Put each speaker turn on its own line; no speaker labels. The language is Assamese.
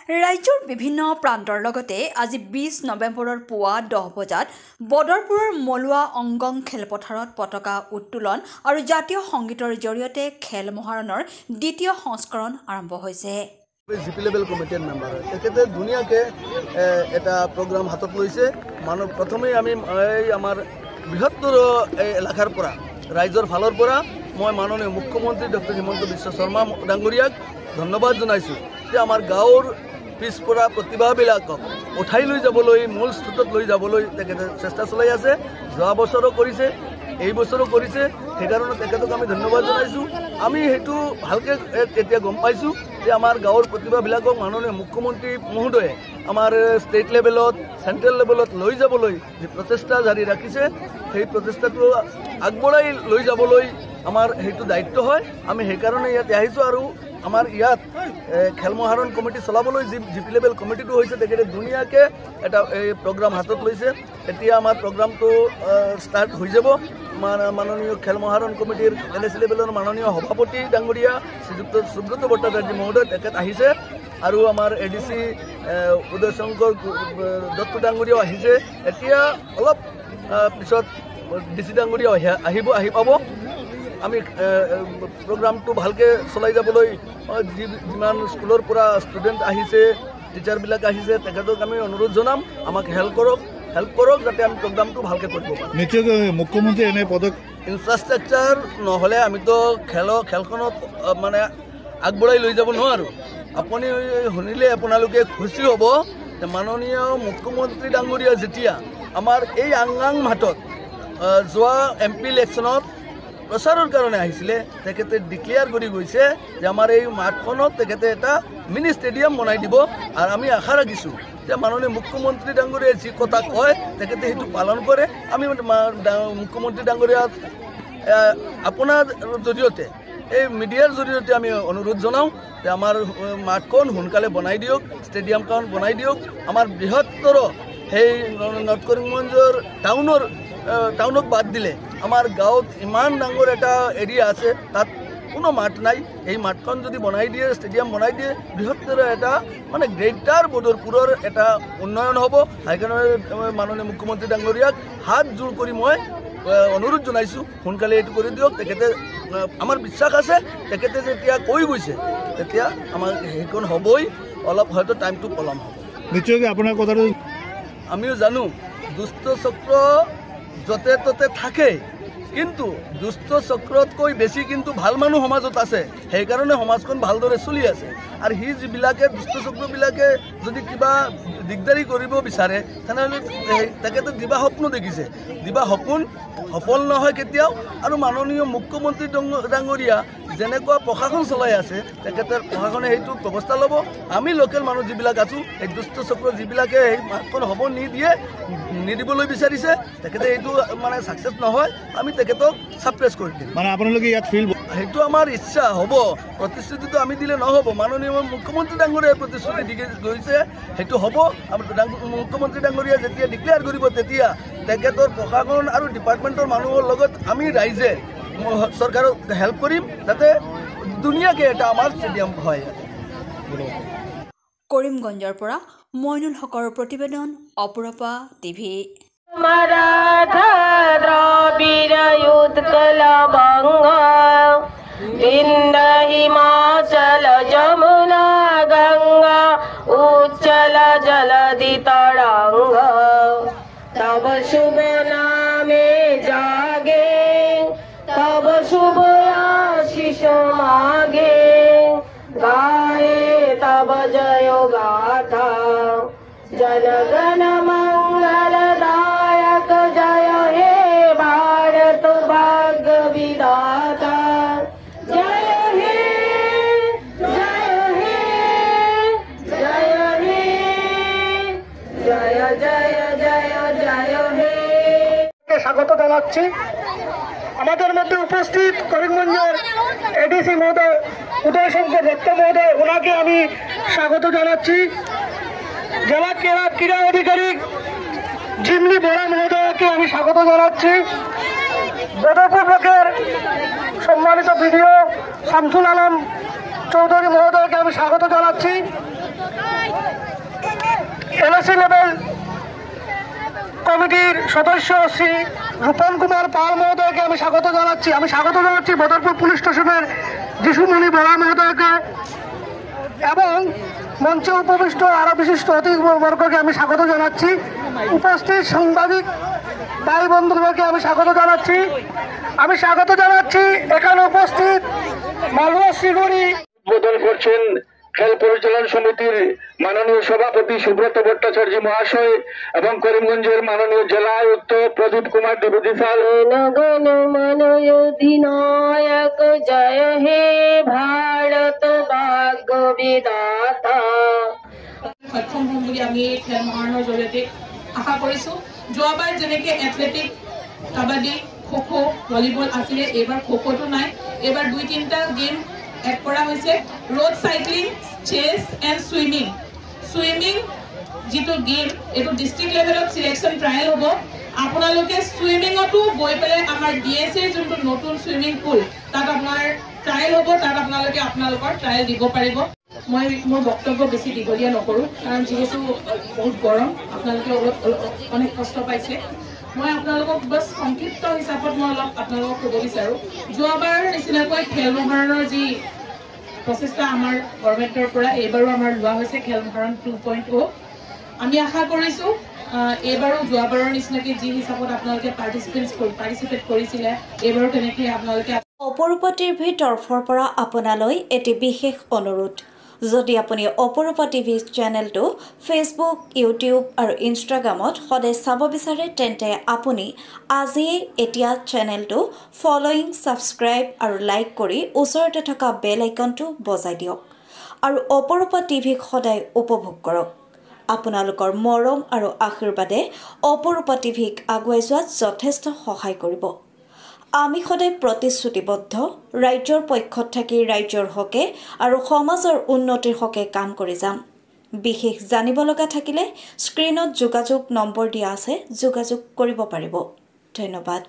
ৰাজ্যৰ বিভিন্ন প্ৰান্তৰ লগতে আজি 20 নৱেম্বৰৰ পুৱা 10 বজাত বদৰপুৰৰ মলুৱা অংগং খেলপথাৰত পতাকা উত্তোলন আৰু জাতীয় সংগীতৰ জৰিয়তে খেল মহাৰণৰ দ্বিতীয় সংস্কৰণ আৰম্ভ হৈছে।
জিপি লেভেল কমিটিৰ মেম্বাৰ তেখেতে ধুনীয়াকৈ এটা প্ৰগ্ৰাম হাতত লৈছে। প্ৰথমেই আমি আমাৰ বৃহত্তৰ এলেকাৰ পৰা ৰাইজৰ ফালৰ পৰা মই মাননীয় মুখ্যমন্ত্ৰী ডক্টৰ হিমন্ত বিশ্ব শৰ্মা ডাঙৰীয়াক ধন্যবাদ জনাইছোঁ যে আমাৰ গাঁৱৰ পিছপৰা প্ৰতিভাবিলাকক উঠাই লৈ যাবলৈ মূল স্ৰোতত লৈ যাবলৈ তেখেতে চেষ্টা চলাই আছে। যোৱা বছৰো কৰিছে, এই বছৰো কৰিছে, সেইকাৰণে তেখেতক আমি ধন্যবাদ জনাইছোঁ। আমি সেইটো ভালকৈ এতিয়া গম পাইছোঁ যে আমাৰ গাঁৱৰ প্ৰতিভাবিলাকক মাননীয় মুখ্যমন্ত্ৰী মহোদয়ে আমাৰ ষ্টেট লেভেলত চেণ্ট্ৰেল লেভেলত লৈ যাবলৈ যি প্ৰচেষ্টা জাৰি ৰাখিছে, সেই প্ৰচেষ্টাটো আগবঢ়াই লৈ যাবলৈ আমাৰ সেইটো দায়িত্ব হয়। আমি সেইকাৰণে ইয়াত আহিছোঁ আৰু আমাৰ ইয়াত খেল মহাৰণ কমিটি চলাবলৈ যি জিপি লেভেল কমিটিটো হৈছে তেখেতে ধুনীয়াকৈ এটা প্ৰগ্ৰাম হাতত লৈছে। এতিয়া আমাৰ প্ৰগ্ৰামটো ষ্টাৰ্ট হৈ যাব। মাননীয় খেল মহাৰণ কমিটিৰ LAC লেভেলৰ মাননীয় সভাপতি ডাঙৰীয়া শ্ৰীযুক্ত সুব্ৰত ভট্টাচাৰ্য মহোদয় তেখেত আহিছে আৰু আমাৰ ADC উদয় শংকৰ দত্ত ডাঙৰীয়াও আহিছে। এতিয়া অলপ পিছত DC ডাঙৰীয়াও আহি পাব। আমি প্ৰগ্ৰামটো ভালকৈ চলাই যাবলৈ যিমান স্কুলৰ পৰা ষ্টুডেণ্ট আহিছে, টিচাৰবিলাক আহিছে, তেখেতক আমি অনুৰোধ জনাম আমাক হেল্প কৰক যাতে আমি প্ৰগ্ৰামটো ভালকৈ কৰিব পাৰোঁ।
নিশ্চয়কৈ মুখ্যমন্ত্ৰী এনে
ইনফ্ৰাষ্ট্ৰাকচাৰ নহ'লে আমিতো খেলখনত মানে আগবঢ়াই লৈ যাব নোৱাৰোঁ। আপুনি শুনিলে আপোনালোকে খুচি হ'ব যে মাননীয় মুখ্যমন্ত্ৰী ডাঙৰীয়া যেতিয়া আমাৰ এই আংগাং মাঠত যোৱা MP ইলেকশ্যনত প্ৰচাৰৰ কাৰণে আহিছিলে, তেখেতে ডিক্লেয়াৰ কৰি গৈছে যে আমাৰ এই মাঠখনত তেখেতে এটা মিনি ষ্টেডিয়াম বনাই দিব। আৰু আমি আশা ৰাখিছোঁ যে মাননীয় মুখ্যমন্ত্ৰী ডাঙৰীয়াই যি কথা কয় তেখেতে সেইটো পালন কৰে। আমি মুখ্যমন্ত্ৰী ডাঙৰীয়াক আপোনাৰ জৰিয়তে এই মিডিয়াৰ জৰিয়তে আমি অনুৰোধ জনাওঁ যে আমাৰ মাঠখন সোনকালে বনাই দিয়ক, ষ্টেডিয়ামখন বনাই দিয়ক। আমাৰ বৃহত্তৰ সেই নৰ্থ কৰিমগঞ্জৰ টাউনক বাদ দিলে আমাৰ গাঁৱত ইমান ডাঙৰ এটা এৰিয়া আছে, তাত কোনো মাঠ নাই। এই মাঠখন যদি বনাই দিয়ে, ষ্টেডিয়াম বনাই দিয়ে, বৃহত্তৰ এটা মানে গ্ৰেটাৰ বদৰপুৰৰ এটা উন্নয়ন হ'ব। সেইকাৰণে মাননীয় মুখ্যমন্ত্ৰী ডাঙৰীয়াক হাত জোৰ কৰি মই অনুৰোধ জনাইছোঁ সোনকালে এইটো কৰি দিয়ক। তেখেতে আমাৰ বিশ্বাস আছে তেখেতে যেতিয়া কৈ গৈছে তেতিয়া আমাৰ সেইখন হ'বই। অলপ হয়তো টাইমটো পলম হ'ব।
নিশ্চয়কৈ আপোনাৰ কথাটো
আমিও জানো দুষ্ট চক্ৰ য'তে ত'তে থাকে, কিন্তু দুষ্ট চক্ৰতকৈ বেছি কিন্তু ভাল মানুহ সমাজত আছে। সেইকাৰণে সমাজখন ভালদৰে চলি আছে। আৰু সি যিবিলাকে দুষ্ট চক্ৰবিলাকে যদি কিবা দিগদাৰী কৰিব বিচাৰে তেনেহ'লে তেখেতে দিবা সপোন দেখিছে। দিবা সপোন সফল নহয় কেতিয়াও। আৰু মাননীয় মুখ্যমন্ত্ৰী ডাঙৰীয়া যেনেকুৱা প্ৰশাসন চলাই আছে, তেখেতৰ প্ৰশাসনে সেইটো ব্যৱস্থা ল'ব। আমি লোকেল মানুহ যিবিলাক আছোঁ, এই দুষ্ট চক্ৰ যিবিলাকে সেই মাঠখন হ'ব নিদিবলৈ বিচাৰিছে, তেখেতে এইটো মানে ছাকচেছ নহয়, আমি তেখেতক ছাপ্ৰেছ কৰি দিম।
মানে আপোনালোকে ইয়াত ফিল
সেইটো আমাৰ ইচ্ছা হ'ব। প্ৰতিশ্ৰুতিটো আমি দিলে নহ'ব। মাননীয় মুখ্যমন্ত্ৰী ডাঙৰীয়াই প্ৰতিশ্ৰুতি দি গৈছে, সেইটো হ'ব। মুখ্যমন্ত্ৰী ডাঙৰীয়াই যেতিয়া ডিক্লেয়াৰ কৰিব তেতিয়া তেখেতৰ প্ৰশাসন আৰু ডিপাৰ্টমেণ্টৰ মানুহৰ লগত আমি ৰাইজে চৰকাৰক হেল্প কৰিম যাতে ধুনীয়াকৈ এটা আমাৰ ষ্টেডিয়াম হয়।
কৰিমগঞ্জৰ পৰা মইনুল হকৰ প্ৰতিবেদন, অপৰপা TV।
मराठा द्रविड़ उत्कल बंग विंध्य हिमाचल जमुना गंगा उच्चल जलधि तरंग तब शुभ नामे जागे तब शुभ आशीष मागे गाए तब जय गाथा जनगण मंगलदायक जय हे भारत भाग्य विधाता जय हे जय हे जय हे जय जय जय जय हे
স্বাগত জানাচ্ছি। আমাদের মধ্যে উপস্থিত করিমগঞ্জের ADC মহোদয় উদয় শঙ্কর দত্ত মহোদয়, ওনাকে আমি স্বাগত জানাচ্ছি। জেলা ক্রীড়া আধিকারিক জিমনি বোরা মহোদয়কে আমি স্বাগত জানাচ্ছি। বদরপুর ব্লকের সম্মানিত BDO শামসুল আলম চৌধুরী মহোদয়কে আমি স্বাগত জানাচ্ছি। আদিবাসী লেভেল কমিটির সদস্য শ্রী রূপন কুমার পাল মহোদয়কে আমি স্বাগত জানাচ্ছি। আমি স্বাগত জানাচ্ছি বদরপুর পুলিশ স্টেশনের যিশুমণি বরা মহোদয়কে এবং মঞ্চে উপবিষ্ট আরো বিশিষ্ট অতিথিবর্গকে আমি স্বাগত জানাচ্ছি। উপস্থিত সাংবাদিক ভাই বন্ধুদেরকে আমি স্বাগত জানাচ্ছি। এখানে উপস্থিত মালুয়া শ্রীগড়ি
উদ্বোধন করছেন খেল পরিচালন সমিতির মাননীয় সভাপতি সুব্রত ভট্টাচার্য মহাশয় এবং করিমগঞ্জের মাননীয় জেলা আয়ুক্ত প্রদীপ কুমার দ্বিবেদী পাল।
গণ মন অধিনায়ক জয় হে ভারত ভাগ্য বিধাতা।
সক্ষম হম বুলি আমি এই খেল মহাৰণৰ জৰিয়তে আশা কৰিছো। যোৱাবাৰ যেনেকৈ এথলেটিক, কাবাডী, খো-খো, ভলীবল আছিলে, এইবাৰ খো-খোটো নাই। এইবাৰ 2-3টা গেম এড কৰা হৈছে। Road cycling, chess and swimming যিটো গেম, এইটো ডিষ্ট্ৰিক্ট লেভেলত চিলেকশ্যন ট্ৰায়েল হ'ব। আপোনালোকে চুইমিঙতো গৈ পেলাই আমাৰ DSAৰ যোনটো নতুন চুইমিং পুল, তাত আপোনাৰ ট্ৰায়েল হ'ব। তাত আপোনালোকে আপোনালোকৰ ট্ৰায়েল দিব পাৰিব। মই মোৰ বক্তব্য বেছি দীঘলীয়া নকৰোঁ, কাৰণ যিহেতু বহুত গৰম, আপোনালোকে অনেক কষ্ট পাইছে। মই আপোনালোকক বাছ সংক্ষিপ্ত হিচাপত মই অলপ আপোনালোকক ক'ব বিচাৰোঁ। যোৱাবাৰ নিচিনাকৈ খেল মহাৰণৰ যি প্ৰচেষ্টা আমাৰ গভৰ্ণমেণ্টৰ পৰা এইবাৰো আমাৰ লোৱা হৈছে খেল মহাৰণ 2.0। আমি আশা কৰিছোঁ এইবাৰো যোৱাবাৰৰ নিচিনাকৈ যি হিচাপত আপোনালোকে পাৰ্টিচিপেট কৰিছিলে, এইবাৰো তেনেকৈ আপোনালোকে।
অপৰূপা টিভিৰ তৰফৰ পৰা আপোনালৈ এটি বিশেষ অনুৰোধ। যদি আপুনি অপৰূপা টিভি চেনেলটো ফেচবুক, ইউটিউব আৰু ইনষ্টাগ্ৰামত সদায় চাব বিচাৰে, তেন্তে আপুনি আজিয়ে এতিয়া চেনেলটো ফলোইং, ছাবস্ক্ৰাইব আৰু লাইক কৰি ওচৰতে থকা বেল আইকনটো বজাই দিয়ক আৰু অপৰূপা টিভিক সদায় উপভোগ কৰক। আপোনালোকৰ মৰম আৰু আশীৰ্বাদে অপৰূপা টিভিক আগুৱাই যোৱাত যথেষ্ট সহায় কৰিব। আমি সদায় প্ৰতিশ্ৰুতিবদ্ধ, ৰাজ্যৰ পক্ষত থাকি ৰাজ্যৰ হকে আৰু সমাজৰ উন্নতিৰ হকে কাম কৰি যাম। বিশেষ জানিব লগা থাকিলে স্ক্ৰীনত যোগাযোগ নম্বৰ দিয়া আছে, যোগাযোগ কৰিব পাৰিব। ধন্যবাদ।